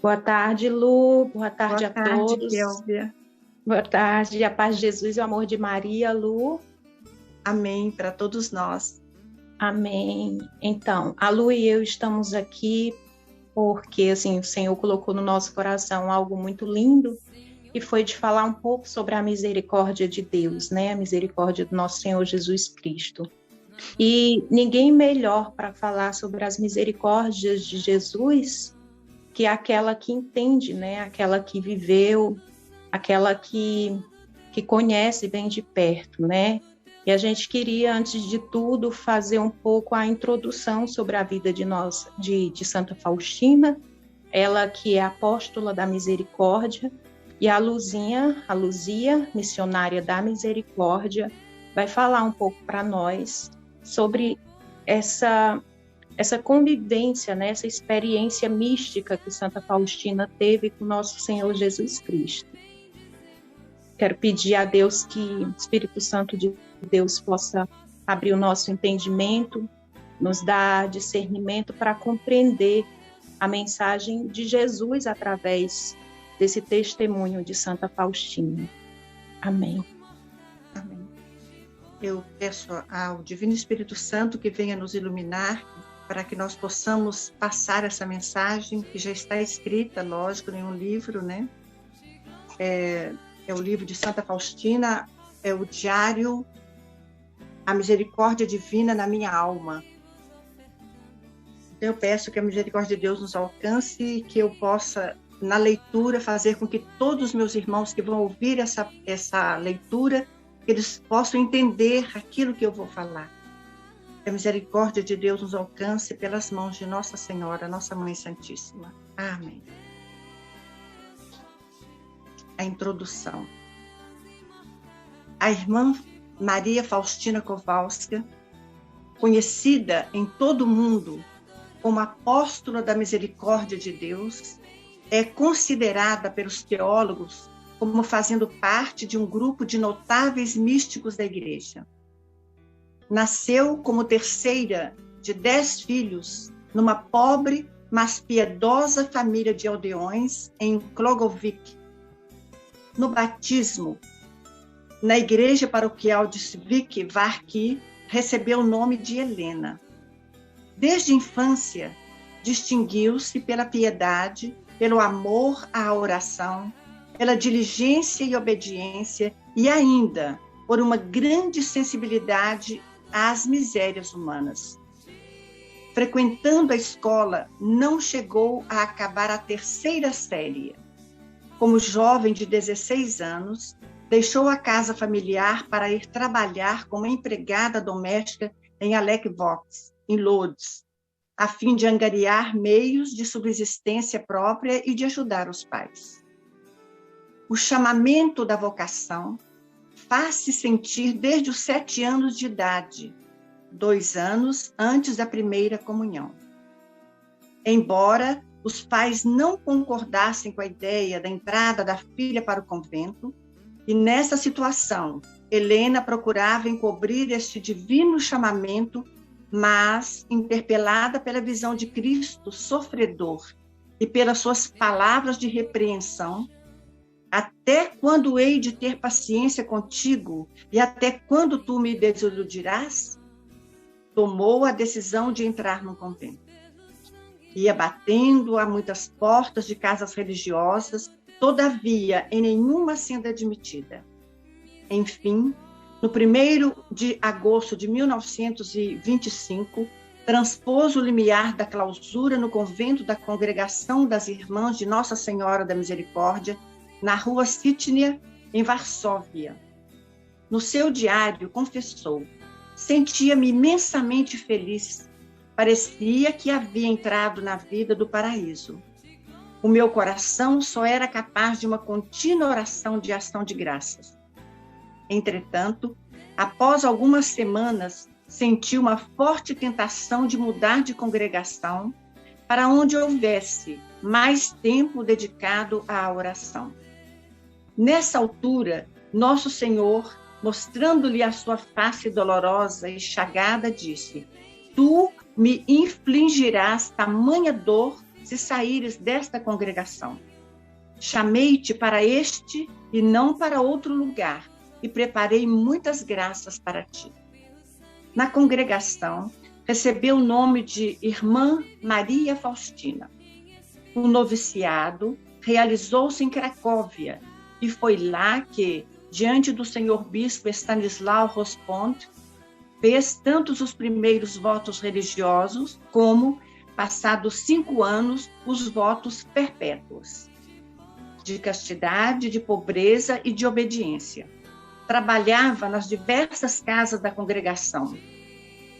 Boa tarde, Lu. Boa Boa tarde a tarde, todos. Kélvia. Boa tarde. A paz de Jesus e o amor de Maria, Lu. Amém para todos nós. Amém. Então, a Lu e eu estamos aqui porque assim, o Senhor colocou no nosso coração algo muito lindo, que foi de falar um pouco sobre a misericórdia de Deus, né? A misericórdia do nosso Senhor Jesus Cristo. E ninguém melhor para falar sobre as misericórdias de Jesus que aquela que entende, né? Aquela que viveu, aquela que conhece bem de perto, né? E a gente queria, antes de tudo, fazer um pouco a introdução sobre a vida de Santa Faustina, ela que é apóstola da misericórdia, e a Luzia, missionária da misericórdia, vai falar um pouco para nós sobre essa convivência, né, essa experiência mística que Santa Faustina teve com nosso Senhor Jesus Cristo. Quero pedir a Deus que o Espírito Santo de Deus possa abrir o nosso entendimento, nos dar discernimento para compreender a mensagem de Jesus através desse testemunho de Santa Faustina. Amém. Amém. Eu peço ao Divino Espírito Santo que venha nos iluminar para que nós possamos passar essa mensagem que já está escrita, lógico, em um livro, né? É o livro de Santa Faustina, é o diário A Misericórdia Divina na Minha Alma. Então, eu peço que a misericórdia de Deus nos alcance e que eu possa, na leitura, fazer com que todos os meus irmãos que vão ouvir essa leitura, eles possam entender aquilo que eu vou falar. Que a misericórdia de Deus nos alcance pelas mãos de Nossa Senhora, Nossa Mãe Santíssima. Amém. A introdução. A irmã Maria Faustina Kowalska, conhecida em todo o mundo como apóstola da misericórdia de Deus, é considerada pelos teólogos como fazendo parte de um grupo de notáveis místicos da Igreja. Nasceu como terceira de 10 filhos numa pobre, mas piedosa família de aldeões em Klogovik. No batismo, na igreja paroquial de Svik Varki, recebeu o nome de Helena. Desde a infância, distinguiu-se pela piedade, pelo amor à oração, pela diligência e obediência e ainda por uma grande sensibilidade às misérias humanas. Frequentando a escola, não chegou a acabar a 3ª série. Como jovem de 16 anos, deixou a casa familiar para ir trabalhar como empregada doméstica em Alekvox, em Lodz, a fim de angariar meios de subsistência própria e de ajudar os pais. O chamamento da vocação faz-se sentir desde os 7 anos de idade, 2 anos antes da primeira comunhão. Embora os pais não concordassem com a ideia da entrada da filha para o convento, e nessa situação, Helena procurava encobrir este divino chamamento, mas, interpelada pela visão de Cristo sofredor e pelas suas palavras de repreensão, até quando hei de ter paciência contigo e até quando tu me desiludirás? Tomou a decisão de entrar no convento. Ia batendo a muitas portas de casas religiosas, todavia em nenhuma sendo admitida. Enfim, no 1º de agosto de 1925, transpôs o limiar da clausura no convento da Congregação das Irmãs de Nossa Senhora da Misericórdia, na rua Sitnia, em Varsóvia. No seu diário, confessou: sentia-me imensamente feliz. Parecia que havia entrado na vida do paraíso. O meu coração só era capaz de uma contínua oração de ação de graças. Entretanto, após algumas semanas, senti uma forte tentação de mudar de congregação para onde houvesse mais tempo dedicado à oração. Nessa altura, Nosso Senhor, mostrando-lhe a sua face dolorosa e chagada, disse: tu me infligirás tamanha dor se saíres desta congregação. Chamei-te para este e não para outro lugar, e preparei muitas graças para ti. Na congregação, recebeu o nome de Irmã Maria Faustina. O noviciado realizou-se em Cracóvia, e foi lá que, diante do senhor bispo Stanislau Rospont, fez tantos os primeiros votos religiosos, como, passados 5 anos, os votos perpétuos, de castidade, de pobreza e de obediência. Trabalhava nas diversas casas da congregação,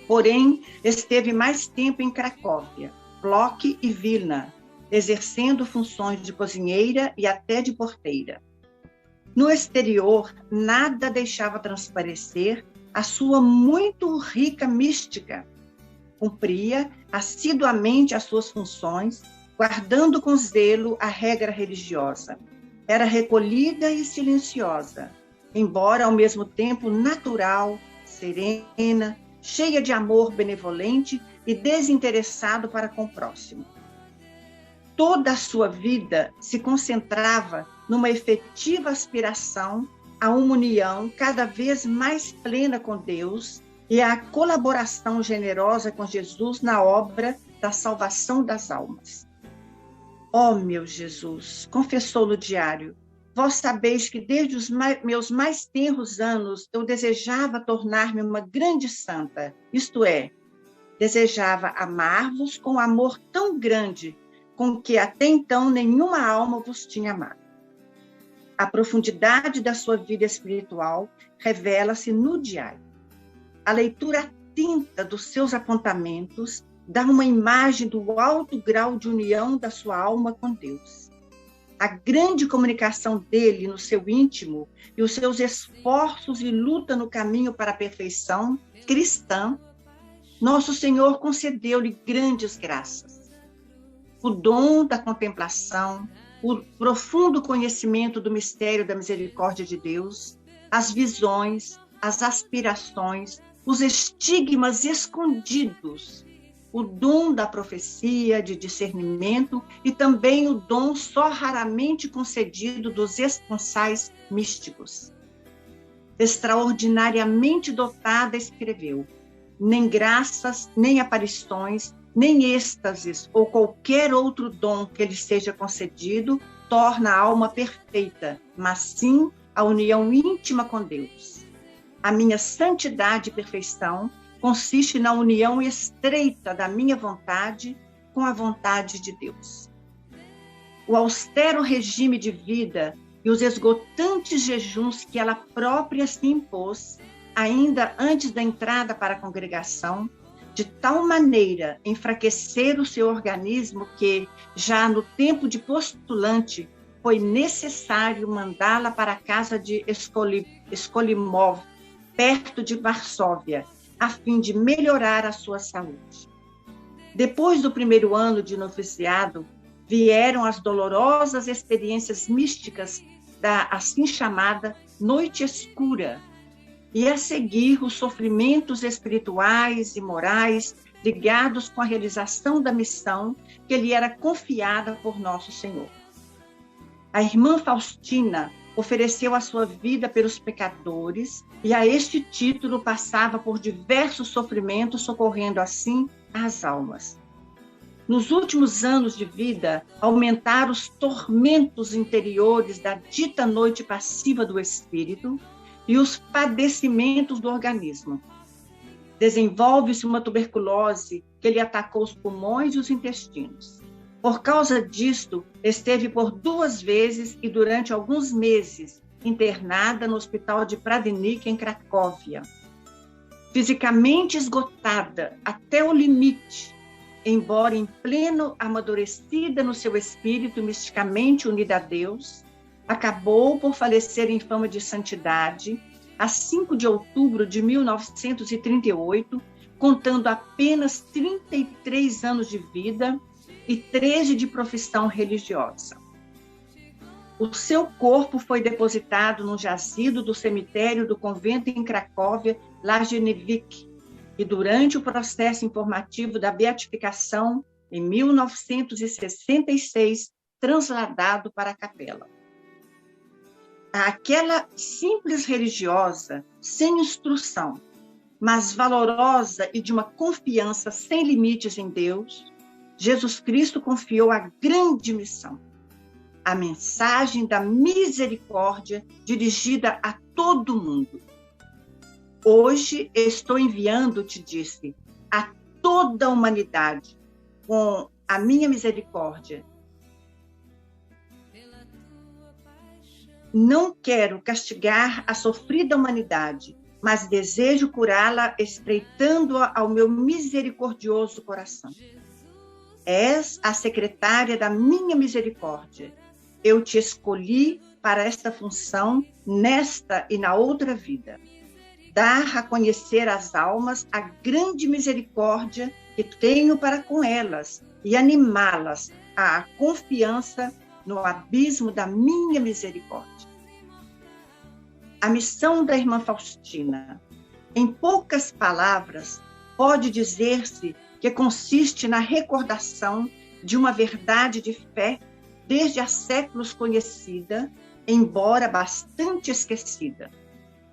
porém, esteve mais tempo em Cracóvia, Plock e Vilna, exercendo funções de cozinheira e até de porteira. No exterior, nada deixava transparecer a sua muito rica mística. Cumpria assiduamente as suas funções, guardando com zelo a regra religiosa. Era recolhida e silenciosa, embora ao mesmo tempo natural, serena, cheia de amor benevolente e desinteressado para com o próximo. Toda a sua vida se concentrava numa efetiva aspiração a uma união cada vez mais plena com Deus e a colaboração generosa com Jesus na obra da salvação das almas. Ó meu Jesus, confessou no diário, vós sabeis que desde os meus mais tenros anos eu desejava tornar-me uma grande santa, isto é, desejava amar-vos com amor tão grande com que até então nenhuma alma vos tinha amado. A profundidade da sua vida espiritual revela-se no diário. A leitura atenta dos seus apontamentos dá uma imagem do alto grau de união da sua alma com Deus. A grande comunicação dele no seu íntimo e os seus esforços e luta no caminho para a perfeição cristã, nosso Senhor concedeu-lhe grandes graças. O dom da contemplação, o profundo conhecimento do mistério da misericórdia de Deus, as visões, as aspirações, os estigmas escondidos, o dom da profecia, de discernimento e também o dom só raramente concedido dos esponsais místicos. Extraordinariamente dotada, escreveu, nem graças, nem aparições, nem êxtases ou qualquer outro dom que lhe seja concedido torna a alma perfeita, mas sim a união íntima com Deus. A minha santidade e perfeição consiste na união estreita da minha vontade com a vontade de Deus. O austero regime de vida e os esgotantes jejuns que ela própria se impôs, ainda antes da entrada para a congregação, de tal maneira enfraqueceram o seu organismo que, já no tempo de postulante, foi necessário mandá-la para a casa de Skolimov, perto de Varsóvia, a fim de melhorar a sua saúde. Depois do primeiro ano de noviciado, vieram as dolorosas experiências místicas da assim chamada noite escura, e a seguir os sofrimentos espirituais e morais ligados com a realização da missão que lhe era confiada por Nosso Senhor. A irmã Faustina ofereceu a sua vida pelos pecadores e a este título passava por diversos sofrimentos, socorrendo assim as almas. Nos últimos anos de vida, aumentaram os tormentos interiores da dita noite passiva do espírito e os padecimentos do organismo. Desenvolve-se uma tuberculose que lhe atacou os pulmões e os intestinos. Por causa disto, esteve por 2 vezes e durante alguns meses internada no hospital de Pradenik, em Cracóvia. Fisicamente esgotada até o limite, embora em pleno amadurecida no seu espírito misticamente unida a Deus, acabou por falecer em fama de santidade, a 5 de outubro de 1938, contando apenas 33 anos de vida e 13 de profissão religiosa. O seu corpo foi depositado no jazido do cemitério do convento em Cracóvia, Lajeniewicz, e durante o processo informativo da beatificação em 1966, transladado para a capela. Aquela simples religiosa, sem instrução, mas valorosa e de uma confiança sem limites em Deus, Jesus Cristo confiou a grande missão, a mensagem da misericórdia dirigida a todo mundo. Hoje estou enviando-te, disse, a toda a humanidade, com a minha misericórdia. Não quero castigar a sofrida humanidade, mas desejo curá-la espreitando-a ao meu misericordioso coração. És a secretária da minha misericórdia. Eu te escolhi para esta função, nesta e na outra vida. Dar a conhecer às almas a grande misericórdia que tenho para com elas e animá-las à confiança no abismo da minha misericórdia. A missão da irmã Faustina, em poucas palavras, pode dizer-se que consiste na recordação de uma verdade de fé desde há séculos conhecida, embora bastante esquecida,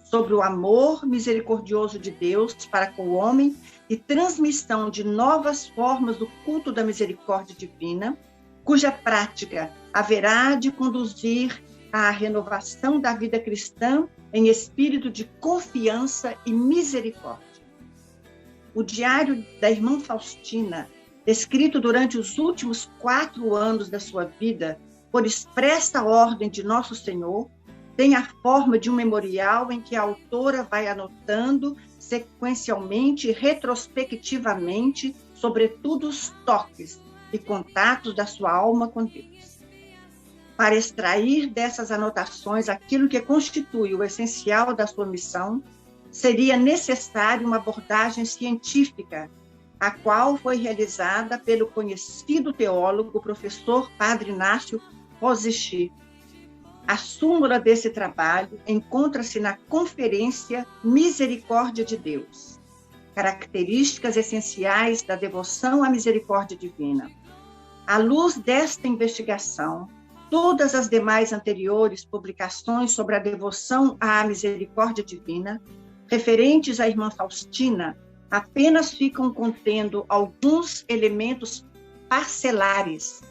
sobre o amor misericordioso de Deus para com o homem e transmissão de novas formas do culto da misericórdia divina, cuja prática haverá de conduzir à renovação da vida cristã em espírito de confiança e misericórdia. O diário da irmã Faustina, escrito durante os últimos 4 anos da sua vida, por expressa ordem de Nosso Senhor, tem a forma de um memorial em que a autora vai anotando sequencialmente e retrospectivamente, sobretudo, os toques e contatos da sua alma com Deus. Para extrair dessas anotações aquilo que constitui o essencial da sua missão, seria necessária uma abordagem científica, a qual foi realizada pelo conhecido teólogo, professor Padre Inácio Rosichi. A súmula desse trabalho encontra-se na Conferência Misericórdia de Deus, características essenciais da devoção à misericórdia divina. À luz desta investigação, todas as demais anteriores publicações sobre a devoção à misericórdia divina, referentes à irmã Faustina, apenas ficam contendo alguns elementos parcelares,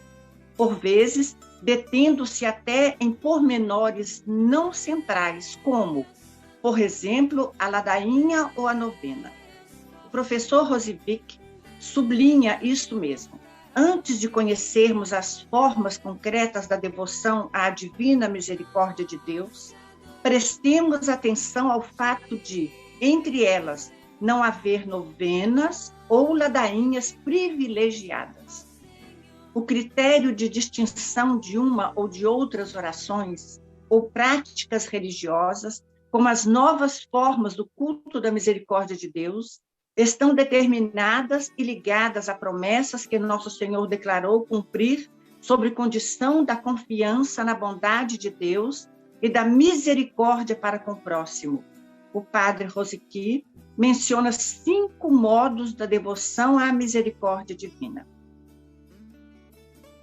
por vezes detendo-se até em pormenores não centrais, como, por exemplo, a ladainha ou a novena. O professor Rosivic sublinha isto mesmo. Antes de conhecermos as formas concretas da devoção à divina misericórdia de Deus, prestemos atenção ao fato de, entre elas, não haver novenas ou ladainhas privilegiadas. O critério de distinção de uma ou de outras orações ou práticas religiosas, como as novas formas do culto da misericórdia de Deus, estão determinadas e ligadas a promessas que Nosso Senhor declarou cumprir sobre condição da confiança na bondade de Deus e da misericórdia para com o próximo. O padre Rosichi menciona 5 modos da devoção à misericórdia divina.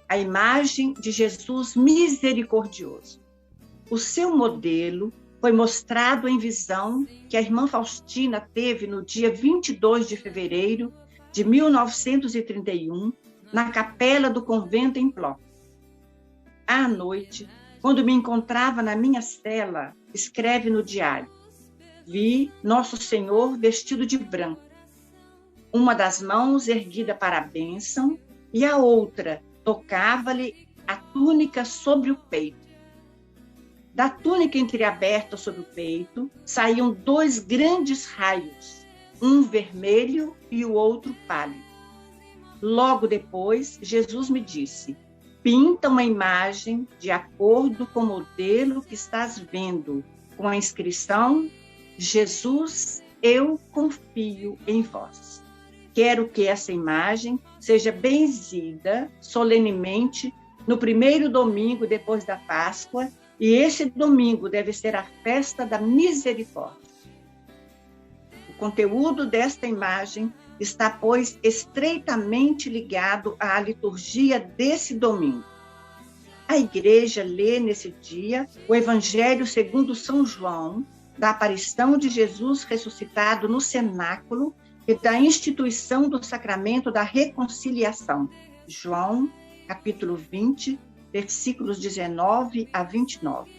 A imagem de Jesus misericordioso. O seu modelo foi mostrado em visão que a irmã Faustina teve no dia 22 de fevereiro de 1931, na capela do convento em Pló. À noite, quando me encontrava na minha cela, escreve no diário: vi Nosso Senhor vestido de branco, uma das mãos erguida para a bênção e a outra tocava-lhe a túnica sobre o peito. Da túnica entreaberta sobre o peito saíam 2 grandes raios, um vermelho e o outro pálido. Logo depois, Jesus me disse: pinta uma imagem de acordo com o modelo que estás vendo, com a inscrição: Jesus, eu confio em vós. Quero que essa imagem seja benzida solenemente no primeiro domingo depois da Páscoa, e esse domingo deve ser a festa da misericórdia. O conteúdo desta imagem está, pois, estreitamente ligado à liturgia desse domingo. A igreja lê nesse dia o Evangelho segundo São João, da aparição de Jesus ressuscitado no cenáculo e da instituição do sacramento da reconciliação. João, capítulo 20, versículos 19 a 29.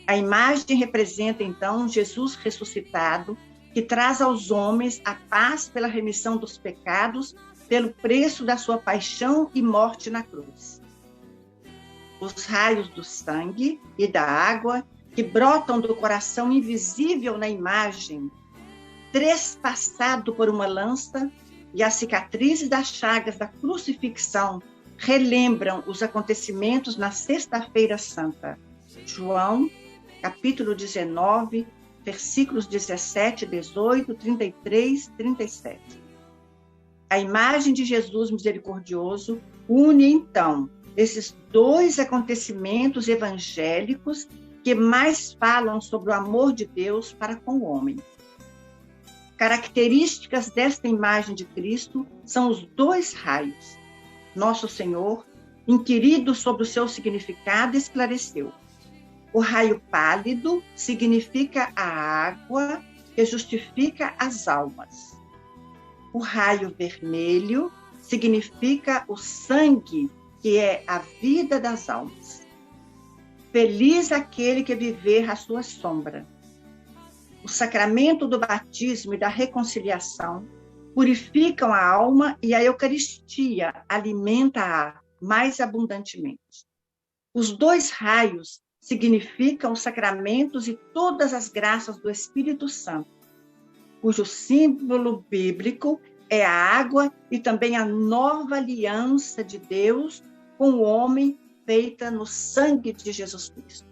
A imagem representa, então, Jesus ressuscitado, que traz aos homens a paz pela remissão dos pecados, pelo preço da sua paixão e morte na cruz. Os raios do sangue e da água que brotam do coração invisível na imagem, trespassado por uma lança, e as cicatrizes das chagas da crucifixão relembram os acontecimentos na Sexta-feira Santa. João, capítulo 19, versículos 17, 18, 33, 37. A imagem de Jesus misericordioso une, então, esses dois acontecimentos evangélicos que mais falam sobre o amor de Deus para com o homem. Características desta imagem de Cristo são os dois raios. Nosso Senhor, inquirido sobre o seu significado, esclareceu. O raio pálido significa a água que justifica as almas. O raio vermelho significa o sangue, que é a vida das almas. Feliz aquele que viver à sua sombra. O sacramento do batismo e da reconciliação purificam a alma e a Eucaristia alimenta-a mais abundantemente. Os dois raios significam os sacramentos e todas as graças do Espírito Santo, cujo símbolo bíblico é a água e também a nova aliança de Deus com o homem feita no sangue de Jesus Cristo.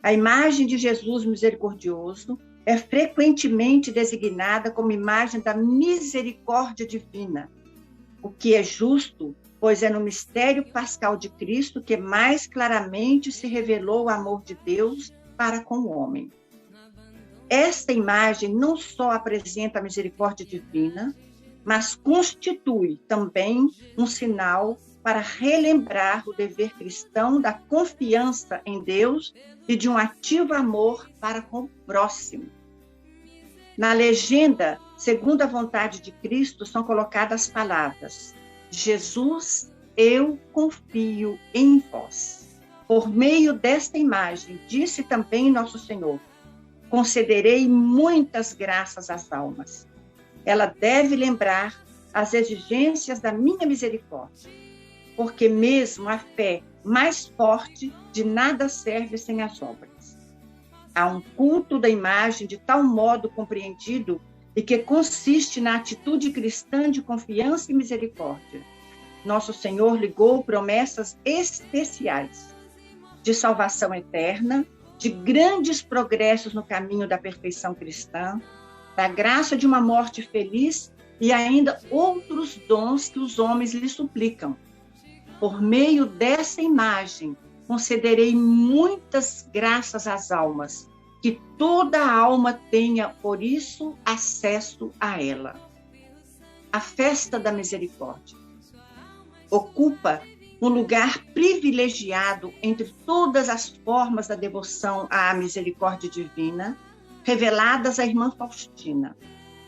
A imagem de Jesus misericordioso é frequentemente designada como imagem da misericórdia divina, o que é justo, pois é no mistério pascal de Cristo que mais claramente se revelou o amor de Deus para com o homem. Esta imagem não só apresenta a misericórdia divina, mas constitui também um sinal para relembrar o dever cristão da confiança em Deus e de um ativo amor para com o próximo. Na legenda, segundo a vontade de Cristo, são colocadas as palavras: Jesus, eu confio em vós. Por meio desta imagem, disse também nosso Senhor: concederei muitas graças às almas. Ela deve lembrar as exigências da minha misericórdia, porque mesmo a fé mais forte de nada serve sem as obras. Há um culto da imagem de tal modo compreendido e que consiste na atitude cristã de confiança e misericórdia. Nosso Senhor ligou promessas especiais de salvação eterna, de grandes progressos no caminho da perfeição cristã, da graça de uma morte feliz e ainda outros dons que os homens lhe suplicam. Por meio dessa imagem, concederei muitas graças às almas, que toda alma tenha, por isso, acesso a ela. A festa da misericórdia ocupa um lugar privilegiado entre todas as formas da devoção à misericórdia divina, reveladas à irmã Faustina.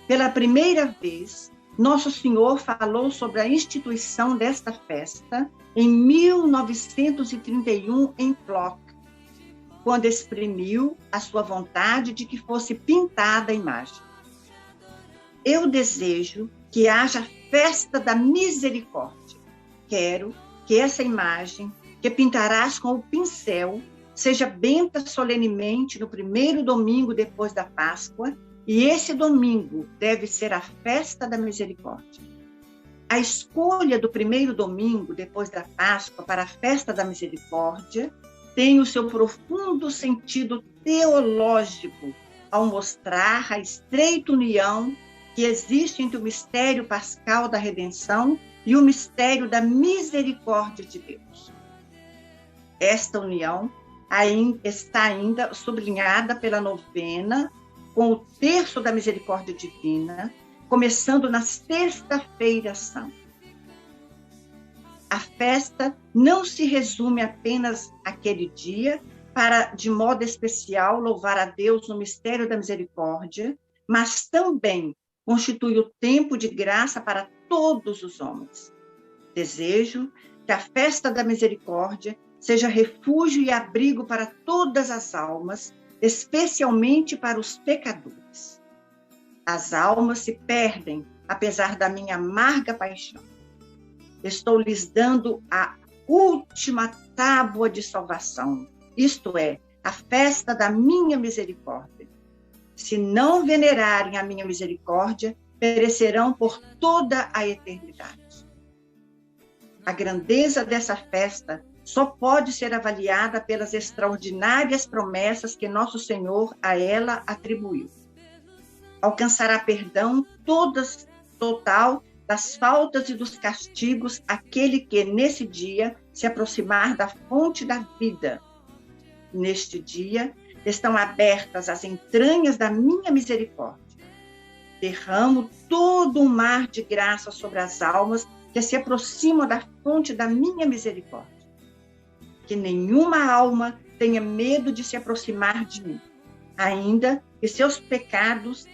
Pela primeira vez, Nosso Senhor falou sobre a instituição desta festa em 1931 em Plock, quando exprimiu a sua vontade de que fosse pintada a imagem. Eu desejo que haja festa da misericórdia. Quero que essa imagem, que pintarás com o pincel, seja benta solenemente no primeiro domingo depois da Páscoa, e esse domingo deve ser a festa da misericórdia. A escolha do primeiro domingo depois da Páscoa para a festa da misericórdia tem o seu profundo sentido teológico ao mostrar a estreita união que existe entre o mistério pascal da redenção e o mistério da misericórdia de Deus. Esta união está ainda sublinhada pela novena, com o terço da misericórdia divina, começando na Sexta-feira Santa. A festa não se resume apenas àquele dia para, de modo especial, louvar a Deus no mistério da misericórdia, mas também constitui o tempo de graça para todos os homens. Desejo que a festa da misericórdia seja refúgio e abrigo para todas as almas, especialmente para os pecadores. As almas se perdem, apesar da minha amarga paixão. Estou lhes dando a última tábua de salvação, isto é, a festa da minha misericórdia. Se não venerarem a minha misericórdia, perecerão por toda a eternidade. A grandeza dessa festa só pode ser avaliada pelas extraordinárias promessas que nosso Senhor a ela atribuiu. Alcançará perdão total das faltas e dos castigos aquele que, nesse dia, se aproximar da fonte da vida. Neste dia, estão abertas as entranhas da minha misericórdia. Derramo todo um mar de graça sobre as almas que se aproximam da fonte da minha misericórdia. Que nenhuma alma tenha medo de se aproximar de mim, ainda que seus pecados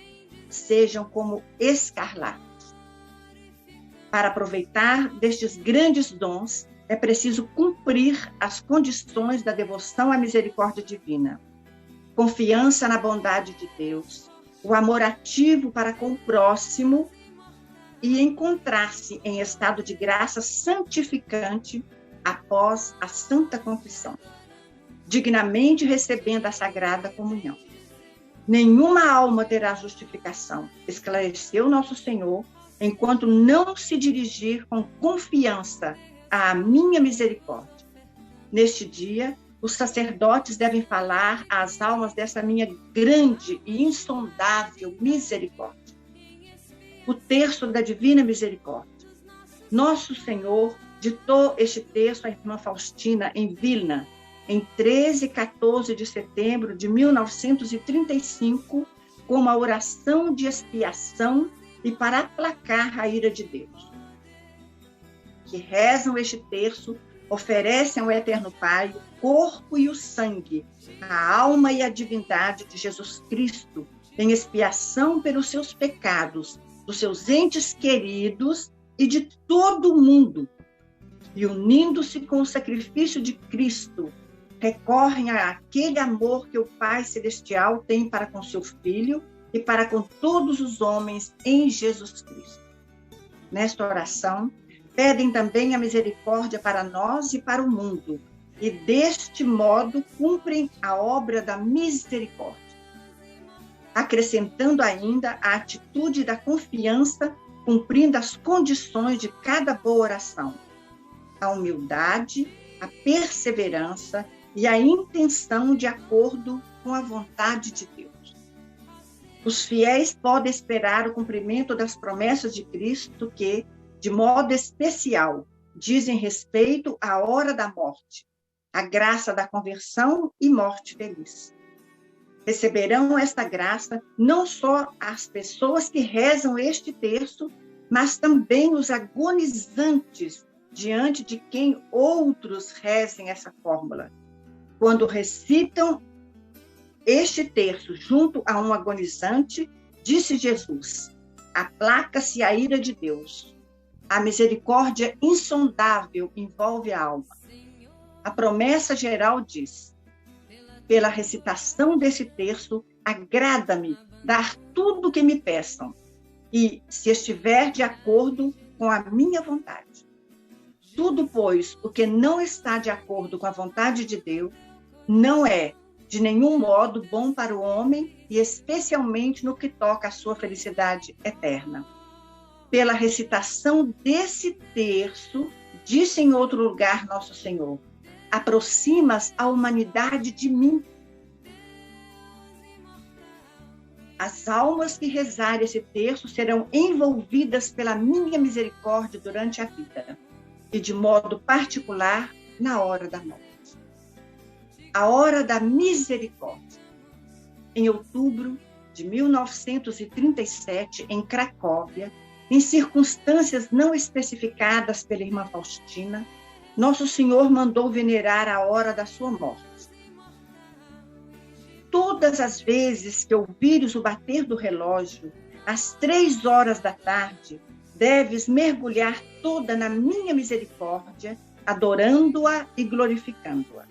sejam como escarlates. Para aproveitar destes grandes dons, é preciso cumprir as condições da devoção à misericórdia divina. Confiança na bondade de Deus, o amor ativo para com o próximo e encontrar-se em estado de graça santificante após a Santa Confissão, dignamente recebendo a Sagrada Comunhão. Nenhuma alma terá justificação, esclareceu nosso Senhor, enquanto não se dirigir com confiança à minha misericórdia. Neste dia, os sacerdotes devem falar às almas dessa minha grande e insondável misericórdia. O terço da Divina Misericórdia. Nosso Senhor ditou este texto à irmã Faustina em Vilna, em 13 e 14 de setembro de 1935, como a oração de expiação e para aplacar a ira de Deus. Que rezam este terço, oferecem ao Eterno Pai o corpo e o sangue, a alma e a divindade de Jesus Cristo, em expiação pelos seus pecados, dos seus entes queridos e de todo o mundo, e unindo-se com o sacrifício de Cristo, recorrem àquele amor que o Pai Celestial tem para com seu Filho e para com todos os homens em Jesus Cristo. Nesta oração, pedem também a misericórdia para nós e para o mundo, e deste modo cumprem a obra da misericórdia, acrescentando ainda a atitude da confiança, cumprindo as condições de cada boa oração, a humildade, a perseverança e a intenção de acordo com a vontade de Deus. Os fiéis podem esperar o cumprimento das promessas de Cristo que, de modo especial, dizem respeito à hora da morte, a graça da conversão e morte feliz. Receberão esta graça não só as pessoas que rezam este terço, mas também os agonizantes diante de quem outros rezem essa fórmula. Quando recitam este terço junto a um agonizante, disse Jesus: aplaca-se a ira de Deus. A misericórdia insondável envolve a alma. A promessa geral diz: pela recitação desse terço, agrada-me dar tudo o que me peçam, e se estiver de acordo com a minha vontade. Tudo, pois, o que não está de acordo com a vontade de Deus, não é, de nenhum modo, bom para o homem, e especialmente no que toca à sua felicidade eterna. Pela recitação desse terço, disse em outro lugar nosso Senhor: aproximas a humanidade de mim. As almas que rezarem esse terço serão envolvidas pela minha misericórdia durante a vida, e de modo particular na hora da morte. A hora da misericórdia. Em outubro, de 1937, em Cracóvia, em circunstâncias não especificadas pela irmã Faustina, Nosso Senhor mandou venerar a hora da sua morte. Todas as vezes que ouvires o bater do relógio, às 3 horas da tarde, deves mergulhar toda na minha misericórdia, adorando-a e glorificando-a.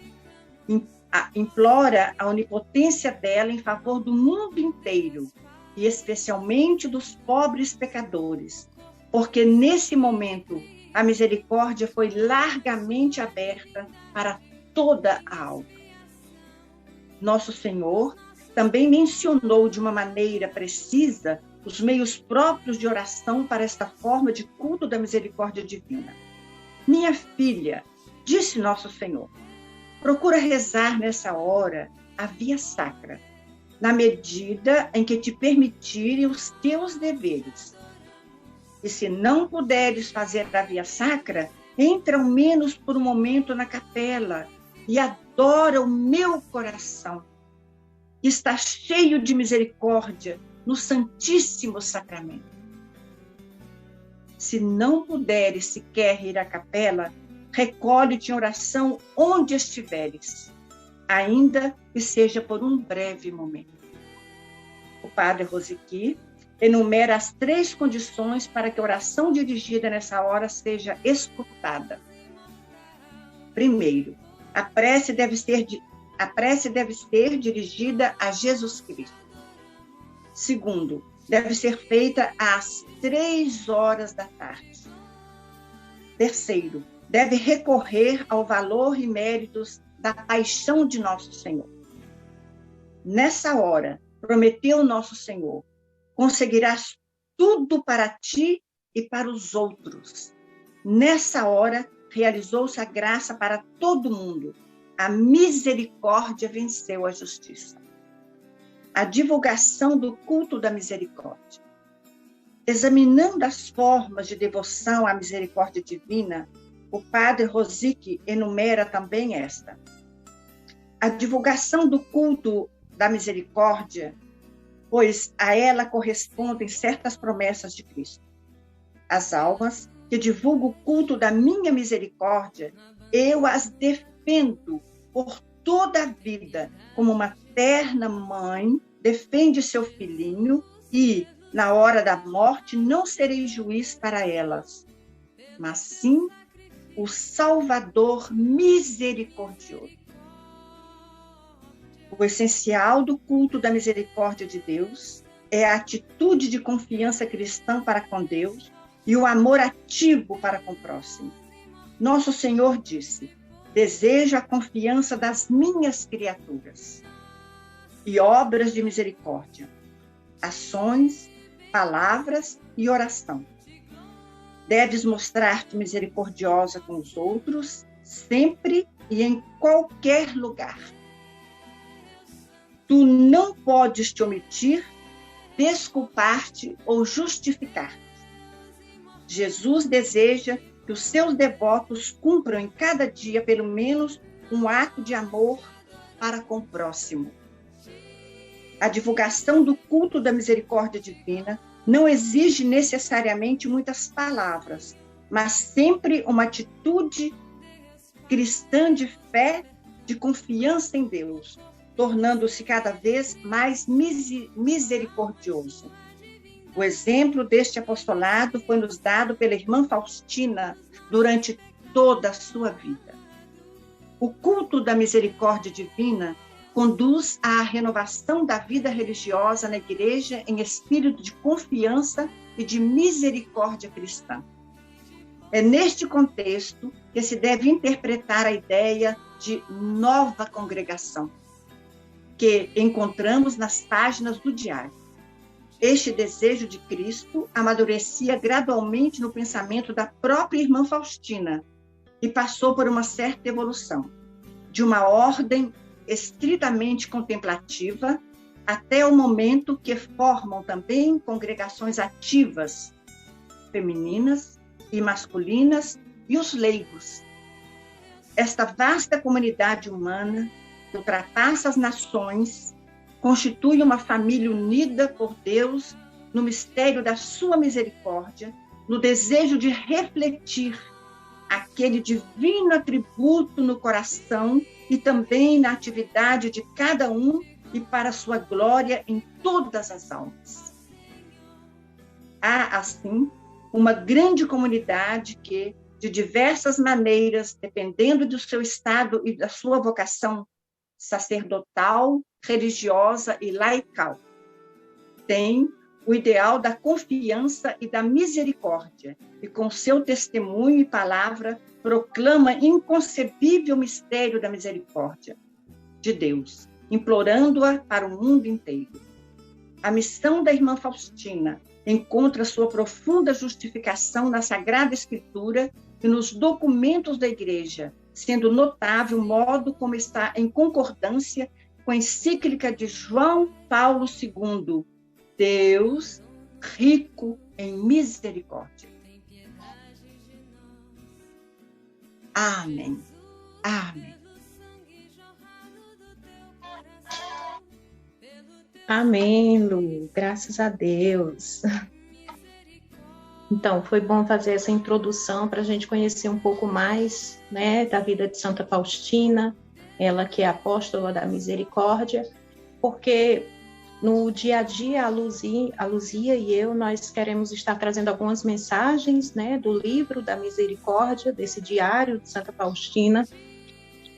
Implora a onipotência dela em favor do mundo inteiro, e especialmente dos pobres pecadores, porque nesse momento a misericórdia foi largamente aberta para toda a alma. Nosso Senhor também mencionou de uma maneira precisa os meios próprios de oração para esta forma de culto da misericórdia divina. Minha filha, disse Nosso Senhor, procura rezar nessa hora a via sacra, na medida em que te permitirem os teus deveres. E se não puderes fazer a via sacra, entra ao menos por um momento na capela e adora o meu coração, que está cheio de misericórdia no Santíssimo Sacramento. Se não puderes sequer ir à capela, recolhe-te em oração onde estiveres, ainda que seja por um breve momento. O padre Rosiqui enumera as 3 condições para que a oração dirigida nessa hora seja escutada. Primeiro, a prece deve ser dirigida a Jesus Cristo. Segundo, deve ser feita às 3 horas da tarde. Terceiro, deve recorrer ao valor e méritos da paixão de Nosso Senhor. Nessa hora, prometeu Nosso Senhor, conseguirás tudo para ti e para os outros. Nessa hora, realizou-se a graça para todo mundo. A misericórdia venceu a justiça. A divulgação do culto da misericórdia. Examinando as formas de devoção à misericórdia divina, o padre Rosiqui enumera também esta. A divulgação do culto da misericórdia, pois a ela correspondem certas promessas de Cristo. As almas que divulgam o culto da minha misericórdia, eu as defendo por toda a vida, como uma terna mãe defende seu filhinho e, na hora da morte, não serei juiz para elas, mas sim o Salvador misericordioso. O essencial do culto da misericórdia de Deus é a atitude de confiança cristã para com Deus e o amor ativo para com o próximo. Nosso Senhor disse: desejo a confiança das minhas criaturas e obras de misericórdia, ações, palavras e oração. Deves mostrar-te misericordiosa com os outros, sempre e em qualquer lugar. Tu não podes te omitir, desculpar-te ou justificar-te. Jesus deseja que os seus devotos cumpram em cada dia, pelo menos, um ato de amor para com o próximo. A divulgação do culto da misericórdia divina não exige necessariamente muitas palavras, mas sempre uma atitude cristã de fé, de confiança em Deus, tornando-se cada vez mais misericordioso. O exemplo deste apostolado foi nos dado pela irmã Faustina durante toda a sua vida. O culto da misericórdia divina conduz à renovação da vida religiosa na igreja em espírito de confiança e de misericórdia cristã. É neste contexto que se deve interpretar a ideia de nova congregação, que encontramos nas páginas do diário. Este desejo de Cristo amadurecia gradualmente no pensamento da própria irmã Faustina e passou por uma certa evolução, de uma ordem estritamente contemplativa até o momento que formam também congregações ativas, femininas e masculinas e os leigos. Esta vasta comunidade humana que ultrapassa as nações constitui uma família unida por Deus no mistério da sua misericórdia, no desejo de refletir aquele divino atributo no coração e também na atividade de cada um e para a sua glória em todas as almas. Há, assim, uma grande comunidade que, de diversas maneiras, dependendo do seu estado e da sua vocação sacerdotal, religiosa e laical, tem o ideal da confiança e da misericórdia, e com seu testemunho e palavra proclama inconcebível mistério da misericórdia de Deus, implorando-a para o mundo inteiro. A missão da irmã Faustina encontra sua profunda justificação na Sagrada Escritura e nos documentos da Igreja, sendo notável o modo como está em concordância com a encíclica de João Paulo II, Deus rico em misericórdia. Amém. Amém. Amém, Lu. Graças a Deus. Então, foi bom fazer essa introdução para a gente conhecer um pouco mais, né, da vida de Santa Faustina, ela que é apóstola da misericórdia, porque no dia a dia, a Luzia e eu, nós queremos estar trazendo algumas mensagens, né, do livro da misericórdia, desse diário de Santa Faustina,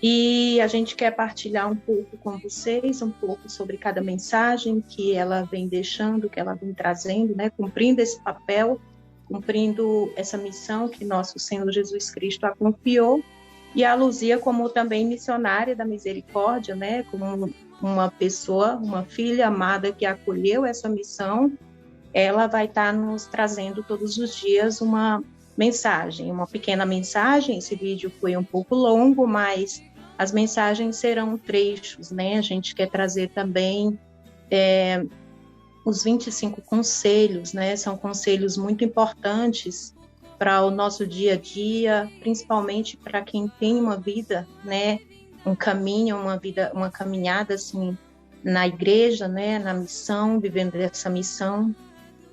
e a gente quer partilhar um pouco com vocês, um pouco sobre cada mensagem que ela vem deixando, que ela vem trazendo, né, cumprindo esse papel, cumprindo essa missão que nosso Senhor Jesus Cristo a confiou, e a Luzia como também missionária da misericórdia, né, como uma pessoa, uma filha amada que acolheu essa missão, ela vai estar nos trazendo todos os dias uma mensagem, uma pequena mensagem. Esse vídeo foi um pouco longo, mas as mensagens serão trechos, né? A gente quer trazer também os 25 conselhos, né? São conselhos muito importantes para o nosso dia a dia, principalmente para quem tem uma vida, né? Um caminho, uma caminhada assim na igreja, né? Na missão, vivendo essa missão.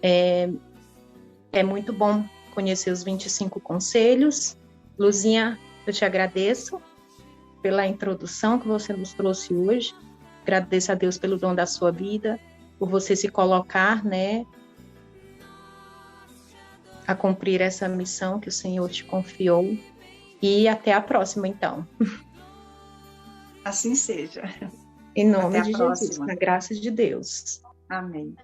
É muito bom conhecer os 25 conselhos. Luzinha, eu te agradeço pela introdução que você nos trouxe hoje. Agradeço a Deus pelo dom da sua vida, por você se colocar, né, a cumprir essa missão que o Senhor te confiou. E até a próxima, então. Assim seja. Em nome de Jesus, na graça de Deus. Amém.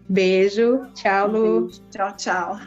Beijo. Tchau, Lu. Tchau, tchau.